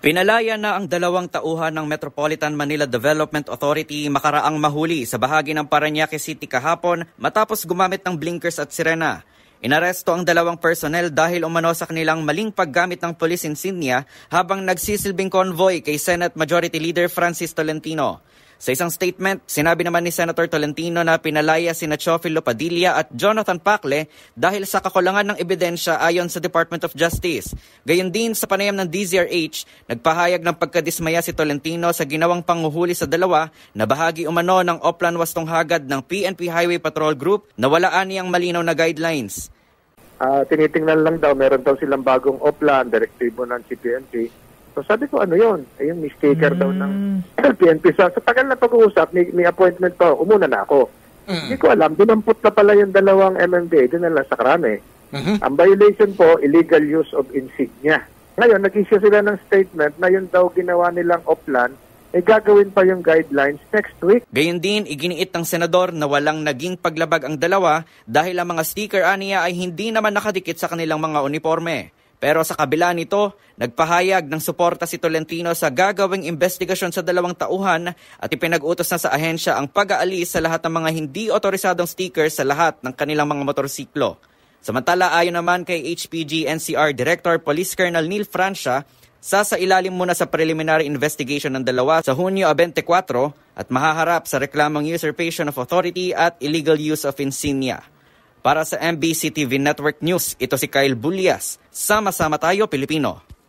Pinalaya na ang 2 tauhan ng Metropolitan Manila Development Authority makaraang mahuli sa bahagi ng Parañaque City kahapon matapos gumamit ng blinkers at sirena. Inaresto ang 2 personnel dahil umano sa kanilang maling paggamit ng police insignia habang nagsisilbing convoy kay Senate Majority Leader Francis Tolentino. Sa isang statement, sinabi naman ni Senator Tolentino na pinalaya sina Teofilo Padilla at Jonathan Pacle dahil sa kakulangan ng ebidensya ayon sa Department of Justice. Gayon din sa panayam ng DZRH, nagpahayag ng pagkadismaya si Tolentino sa ginawang panguhuli sa 2 na bahagi umano ng Oplan Wastong Hagad ng PNP Highway Patrol Group na wala aniyang malinaw na guidelines. Tinitingnan lang daw, meron daw silang bagong Oplan, direktibo ng CPNP. So sabi ko, ano yun? Ayun, may sticker daw ng PNP. So, sa tagal na pag-uusap, may appointment pa, umuna na ako. Hindi ko alam, dinampot na pala yung 2 MMDA, dinala sa krami. Ang violation po, illegal use of insignia. Ngayon, nag-issue sila ng statement na yun daw ginawa nilang Oplan, gagawin pa yung guidelines next week. Gayon din, iginiit ng senador na walang naging paglabag ang 2 dahil ang mga sticker aniya ay hindi naman nakadikit sa kanilang mga uniforme. Pero sa kabila nito, nagpahayag ng suporta si Tolentino sa gagawing investigasyon sa 2 tauhan at ipinag-utos na sa ahensya ang pag-aalis sa lahat ng mga hindi otorisadong stickers sa lahat ng kanilang mga motorsiklo. Samantala, ayon naman kay HPG NCR Director Police Colonel Neil Francia, sasailalim muna sa preliminary investigation ng 2 sa Hunyo 24 at mahaharap sa reklamong usurpation of authority at illegal use of insignia. Para sa MBC TV Network News, ito si Kyle Bulias. Sama-sama tayo, Pilipino.